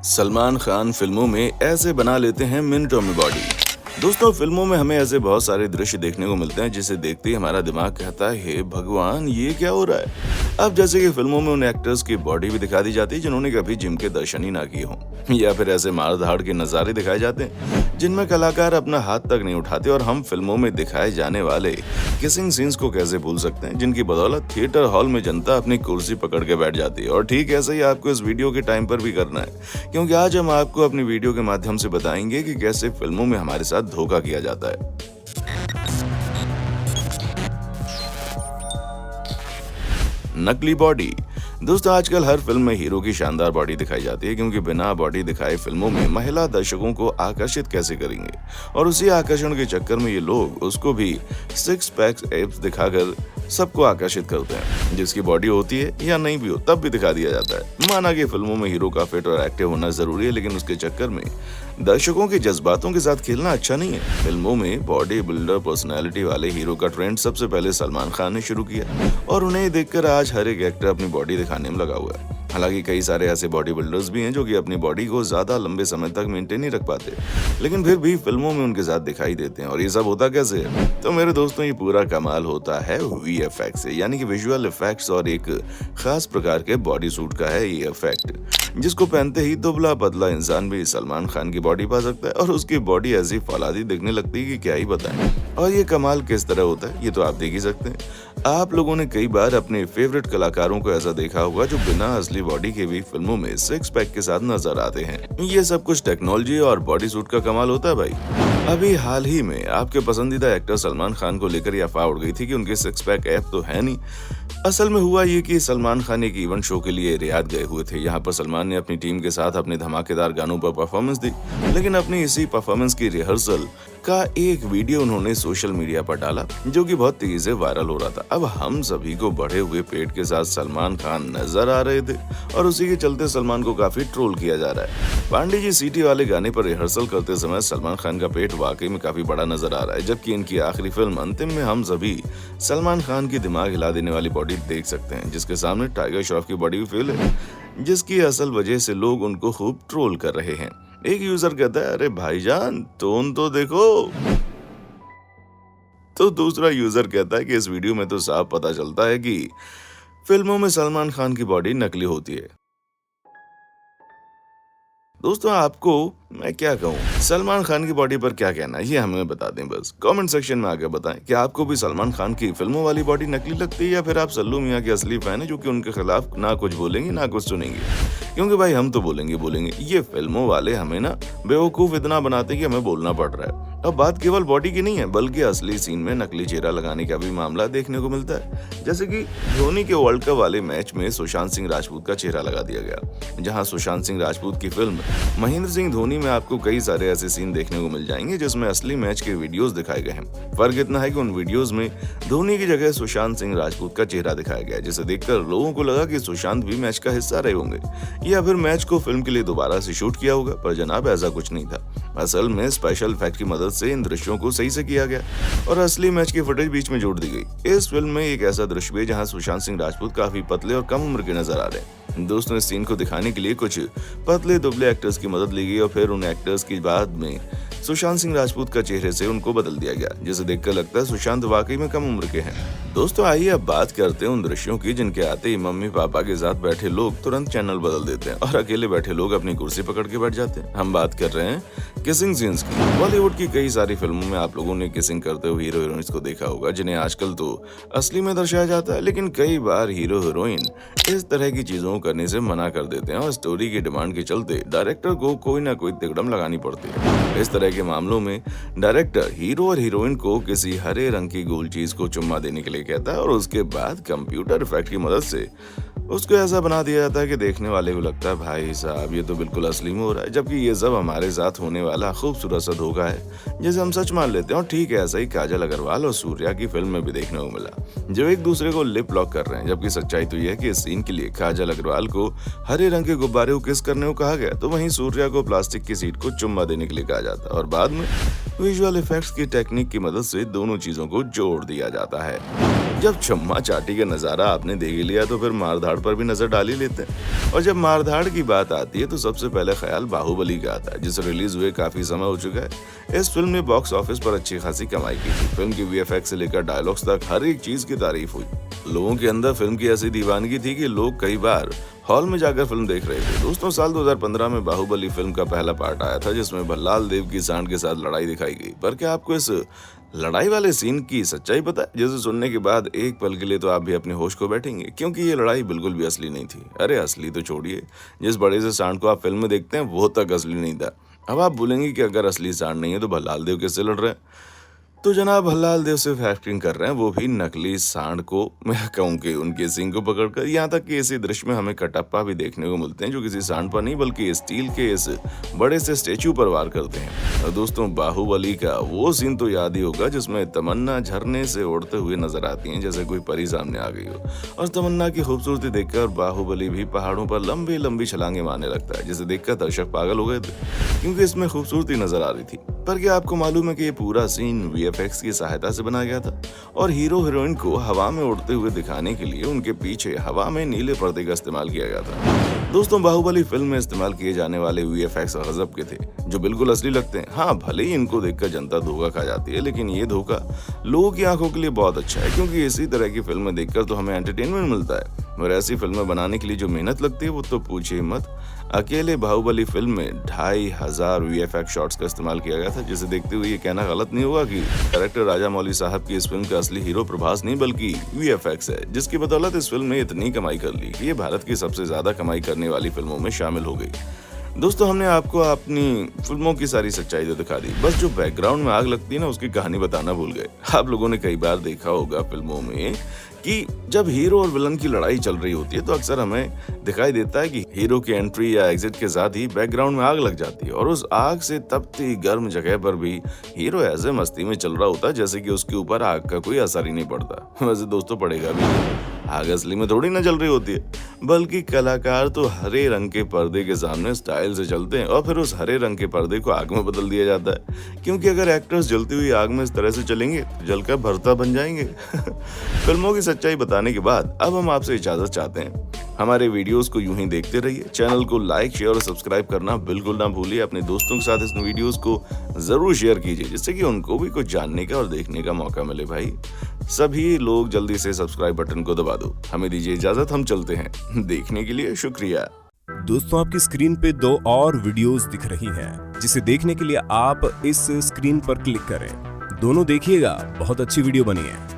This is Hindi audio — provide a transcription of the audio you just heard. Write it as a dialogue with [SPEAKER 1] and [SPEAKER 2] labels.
[SPEAKER 1] सलमान खान फिल्मों में ऐसे बना लेते हैं मिनटों में बॉडी। दोस्तों, फिल्मों में हमें ऐसे बहुत सारे दृश्य देखने को मिलते हैं जिसे देखते ही हमारा दिमाग कहता है, हे भगवान, ये क्या हो रहा है। अब जैसे कि फिल्मों में उन एक्टर्स की बॉडी भी दिखा दी जाती है जिन्होंने कभी जिम के दर्शन ही ना किए हों, या फिर ऐसे मार धाड़ के नजारे दिखाए जाते हैं जिनमें कलाकार अपना हाथ तक नहीं उठाते। और हम फिल्मों में दिखाए जाने वाले किसिंग सीन्स को कैसे भूल सकते हैं, जिनकी बदौलत थिएटर हॉल में जनता अपनी कुर्सी पकड़ के बैठ जाती है। और ठीक ऐसे ही आपको इस वीडियो के टाइम पर भी करना है, क्योंकि आज हम आपको अपनी वीडियो के माध्यम से बताएंगे कि कैसे फिल्मों में हमारे साथ धोखा किया जाता है। नकली बॉडी। दोस्तों, आजकल हर फिल्म में हीरो की शानदार बॉडी दिखाई जाती है, क्योंकि बिना बॉडी दिखाए फिल्मों में महिला दर्शकों को आकर्षित कैसे करेंगे। और उसी आकर्षण के चक्कर में ये लोग उसको भी सिक्स पैक्स एब्स दिखाकर सबको आकर्षित करते हैं। जिसकी बॉडी होती है या नहीं भी हो, तब भी दिखा दिया जाता है। माना कि फिल्मों में हीरो का फिट और एक्टिव होना जरूरी है, लेकिन उसके चक्कर में दर्शकों के जज्बातों के साथ खेलना अच्छा नहीं है। फिल्मों में बॉडी बिल्डर पर्सनैलिटी वाले हीरो का ट्रेंड सबसे पहले सलमान खान ने शुरू किया, और उन्हें देखकर आज हर एक एक्टर अपनी बॉडी दिखाने में लगा हुआ है। हालांकि कई सारे ऐसे बॉडी बिल्डर्स भी हैं जो कि अपनी बॉडी को ज्यादा लंबे समय तक मेंटेन नहीं रख पाते, लेकिन फिर भी फिल्मों में उनके साथ दिखाई देते हैं। और ये सब होता कैसे है? तो मेरे दोस्तों, ये पूरा कमाल होता है VFX से, यानी कि विजुअल इफेक्ट्स। और एक खास प्रकार के बॉडी सूट का है ये इफेक्ट, जिसको पहनते ही दुबला पतला इंसान भी सलमान खान की बॉडी पा सकता है, और उसकी बॉडी ऐसी फौलादी दिखने लगती है कि क्या ही बताएं। और ये कमाल किस तरह होता है, ये तो आप देख ही सकते हैं। आप लोगों ने कई बार अपने फेवरेट कलाकारों को ऐसा देखा होगा जो बिना असली बॉडी के भी फिल्मों में सिक्स पैक के साथ नजर आते हैं। ये सब कुछ टेक्नोलॉजी और बॉडी सूट का कमाल होता है भाई। अभी हाल ही में आपके पसंदीदा एक्टर सलमान खान को लेकर यह अफवाह उड़ गई थी कि उनके सिक्स पैक ऐप तो है नहीं। असल में हुआ ये कि सलमान खान एक इवेंट शो के लिए रियाद गए हुए थे। यहाँ पर सलमान ने अपनी टीम के साथ अपने धमाकेदार गानों पर परफॉर्मेंस दी, लेकिन अपनी इसी परफॉर्मेंस की रिहर्सल का एक वीडियो उन्होंने सोशल मीडिया पर डाला, जो कि बहुत तेजी से वायरल हो रहा था। अब हम सभी को बढ़े हुए पेट के साथ सलमान खान नजर आ रहे थे, और उसी के चलते सलमान को काफी ट्रोल किया जा रहा है। पांडे जी सीटी वाले गाने पर रिहर्सल करते समय सलमान खान का पेट वाकई में काफी बड़ा नजर आ रहा है, जबकि इनकी आखिरी फिल्म अंतिम में हम सभी सलमान खान की दिमाग हिला देने वाली बॉडी देख सकते हैं, जिसके सामने टाइगर श्रॉफ की बॉडी भी फेल है, जिसकी असल वजह से लोग उनको खूब ट्रोल कर रहे हैं। एक यूजर कहता है, अरे भाईजान, टोन तो देखो। तो दूसरा यूजर कहता है कि इस वीडियो में तो साफ पता चलता है कि फिल्मों में सलमान खान की बॉडी नकली होती है। दोस्तों, आपको मैं क्या कहूँ, सलमान खान की बॉडी पर क्या कहना है, ये हमें बता दें। बस कमेंट सेक्शन में आके बताएं कि आपको भी सलमान खान की फिल्मों वाली बॉडी नकली लगती है, या फिर आप सल्लू मियां के असली फैन है जो कि उनके खिलाफ ना कुछ बोलेंगे ना कुछ सुनेंगे। क्योंकि भाई हम तो बोलेंगे। ये फिल्मों वाले हमें ना बेवकूफ इतना बनाते हैं कि हमें बोलना पड़ रहा है। अब बात केवल बॉडी की नहीं है, बल्कि असली सीन में नकली चेहरा लगाने का भी मामला देखने को मिलता है। जैसे कि धोनी के वर्ल्ड कप वाले मैच में सुशांत सिंह राजपूत का चेहरा लगा दिया गया, जहां सुशांत सिंह राजपूत की फिल्म महेंद्र सिंह धोनी में आपको कई सारे ऐसे सीन देखने को मिल जाएंगे जिसमें असली मैच के वीडियोस दिखाए गए हैं। फर्क इतना है कि उन वीडियोस में धोनी की जगह सुशांत सिंह राजपूत का चेहरा दिखाया गया है, जिसे देखकर लोगों को लगा कि सुशांत भी मैच का हिस्सा रहे होंगे, या फिर मैच को फिल्म के लिए दोबारा से शूट किया होगा। पर जनाब, ऐसा कुछ नहीं था। असल में स्पेशल इफेक्ट की मदद से इन दृश्यों को सही से किया गया और असली मैच की फुटेज बीच में जोड़ दी गई। इस फिल्म में एक ऐसा दृश्य भी है जहां सुशांत सिंह राजपूत काफी पतले और कम उम्र के नजर आ रहे हैं। दोस्तों, इस सीन को दिखाने के लिए कुछ पतले दुबले एक्टर्स की मदद ली गई, और फिर उन एक्टर्स की बाद में सुशांत सिंह राजपूत का चेहरे से उनको बदल दिया गया, जिसे देखकर लगता है सुशांत वाकई में कम उम्र के हैं। दोस्तों, आइए अब बात करते हैं उन दृश्यों की जिनके आते ही मम्मी पापा के साथ बैठे लोग तुरंत चैनल बदल देते हैं और अकेले बैठे लोग अपनी कुर्सी पकड़ के बैठ जाते हैं। हम बात कर रहे हैं किसिंग सीन्स की। बॉलीवुड की कई सारी फिल्मों में आप लोगों ने किसिंग करते हुए हीरो हीरोइंस को देखा होगा, जिन्हें आजकल तो असली में दर्शाया जाता है, लेकिन कई बार हीरो हीरोइन इस तरह की चीजों करने से मना कर देते हैं और स्टोरी की डिमांड के चलते डायरेक्टर को कोई ना कोई तिकड़म लगानी पड़ती है। इस तरह के मामलों में डायरेक्टर हीरो और हीरोइन को किसी हरे रंग की गोल चीज को चुम्मा देने के लिए कहता है और उसके बाद कंप्यूटर इफेक्ट की मदद से उसको ऐसा बना दिया जाता है कि देखने वाले को लगता है भाई साहब ये तो बिल्कुल असली में हो रहा है, जबकि ये सब हमारे साथ होने वाला खूबसूरत सा धोखा है जिसे हम सच मान लेते हैं। और ठीक है, ऐसा ही काजल अग्रवाल और सूर्या की फिल्म में भी देखने को मिला, जो एक दूसरे को लिप लॉक कर रहे हैं। जबकि सच्चाई तो यह है कि इस सीन के लिए काजल अग्रवाल को हरे रंग के गुब्बारे को किस करने को कहा गया, तो वहीं सूर्या को प्लास्टिक की सीट को चुम्मा देने के लिए कहा जाता है और बाद में विजुअल इफेक्ट्स की टेक्निक की मदद से दोनों चीजों को जोड़ दिया जाता है। जब चम्मा चाटी का नजारा आपने देख लिया तो फिर मारधाड़ पर भी नजर डाल ही लेते हैं। और जब मारधाड़ की बात आती है तो सबसे पहले ख्याल बाहुबली का आता है, जिसे रिलीज हुए काफी समय हो चुका है। इस फिल्म ने बॉक्स ऑफिस पर अच्छी खासी कमाई की थी। फिल्म की वीएफएक्स से लेकर डायलॉग्स तक हर एक चीज की तारीफ हुई। लोगों के अंदर फिल्म की ऐसी दीवानगी थी कि लोग कई बार हॉल में जाकर फिल्म देख रहे थे। दोस्तों, साल 2015 में बाहुबली फिल्म का पहला पार्ट आया था, जिसमें भल्लाल देव की सांड के साथ लड़ाई दिखाई गई। पर क्या आपको इस लड़ाई वाले सीन की सच्चाई पता है, जिसे सुनने के बाद एक पल के लिए तो आप भी अपने होश को बैठेंगे, क्योंकि ये लड़ाई बिल्कुल भी असली नहीं थी। अरे असली तो छोड़िए, जिस बड़े से सांड को आप फिल्म में देखते हैं वो तक असली नहीं था। अब आप बोलेंगे कि अगर असली सांड नहीं है तो भल्लाल देव किससे लड़ रहे हैं? तो जनाब भल्लाल देव सिर्फ एक्टिंग कर रहे हैं, वो भी नकली सांड को, मैं कहूँ कि उनके सींग को पकड़कर। यहाँ तक कि इसी दृश्य में हमें कटप्पा भी देखने को मिलते हैं, जो किसी सांड पर नहीं बल्कि स्टील के इस बड़े से स्टेचू पर वार करते हैं। और दोस्तों, बाहुबली का वो सीन तो याद ही होगा जिसमें तमन्ना झरने से उड़ते हुए नजर आती हैं, जैसे कोई परी सामने आ गई हो। और तमन्ना की खूबसूरती देखकर बाहुबली भी पहाड़ों पर लंबी लंबी छलांगे मारने लगता है, जिसे देखकर दर्शक पागल हो गए थे, क्योंकि इसमें खूबसूरती नजर आ रही थी। पर क्या आपको मालूम है कि ये पूरा सीन वीएफएक्स की सहायता से बनाया गया था? और हीरो हीरोइन को हवा में उड़ते हुए दिखाने के लिए उनके पीछे हवा में नीले पर्दे का इस्तेमाल किया गया था। दोस्तों, बाहुबली फिल्म में इस्तेमाल किए जाने वाले वीएफएक्स गजब के थे, जो बिल्कुल असली लगते हैं। हाँ, भले ही इनको देखकर जनता धोखा खा जाती है, लेकिन ये धोखा लोगों की आंखों के लिए बहुत अच्छा है, क्योंकि इसी तरह की फिल्में देखकर तो हमें एंटरटेनमेंट मिलता है। और ऐसी फिल्में बनाने के लिए जो मेहनत लगती है वो तो पूछिए मत। अकेले बाहुबली फिल्म में 2500 वीएफएक्स शॉट्स का इस्तेमाल किया गया था, जिसे देखते हुए ये कहना गलत नहीं होगा कि डायरेक्टर राजा मौली साहब की इस फिल्म का असली हीरो प्रभास नहीं बल्कि वीएफएक्स है, जिसकी बदौलत इस फिल्म ने इतनी कमाई कर ली कि ये भारत की सबसे ज्यादा कमाई करने वाली फिल्मों में शामिल हो गई। दोस्तों, हमने आपको अपनी फिल्मों की सारी सच्चाई तो दिखा दी, बस जो बैकग्राउंड में आग लगती है ना, उसकी कहानी बताना भूल गए। आप लोगों ने कई बार देखा होगा फिल्मों में कि जब हीरो और विलन की लड़ाई चल रही होती है तो अक्सर हमें दिखाई देता है कि हीरो की एंट्री या एग्जिट के साथ ही बैकग्राउंड में आग लग जाती है, और उस आग से तपती गर्म जगह पर भी हीरो ऐसे मस्ती में चल रहा होता है जैसे कि उसके ऊपर आग का कोई असर ही नहीं पड़ता। वैसे दोस्तों, पड़ेगा भी, आग असली में थोड़ी ना जल रही होती है, बल्कि कलाकार तो हरे रंग के पर्दे के सामने स्टाइल से चलते हैं और फिर उस हरे रंग के पर्दे को आग में बदल दिया जाता है, क्योंकि अगर एक्टर्स जलती हुई आग में इस तरह से चलेंगे तो जलकर भरता बन जाएंगे। फिल्मों की सच्चाई बताने के बाद अब हम आपसे इजाजत चाहते हैं। हमारे वीडियोस को यूं ही देखते रहिए। चैनल को लाइक, शेयर और सब्सक्राइब करना बिल्कुल ना भूलिए। अपने दोस्तों के साथ इस वीडियोस को जरूर शेयर कीजिए, जिससे कि उनको भी कुछ जानने का और देखने का मौका मिले। भाई, सभी लोग जल्दी से सब्सक्राइब बटन को दबा दो। हमें दीजिए इजाजत, हम चलते हैं। देखने के लिए शुक्रिया।
[SPEAKER 2] दोस्तों, आपकी स्क्रीन पे 2 और वीडियोस दिख रही हैं, जिसे देखने के लिए आप इस स्क्रीन पर क्लिक करें। दोनों देखिएगा, बहुत अच्छी वीडियो बनी है।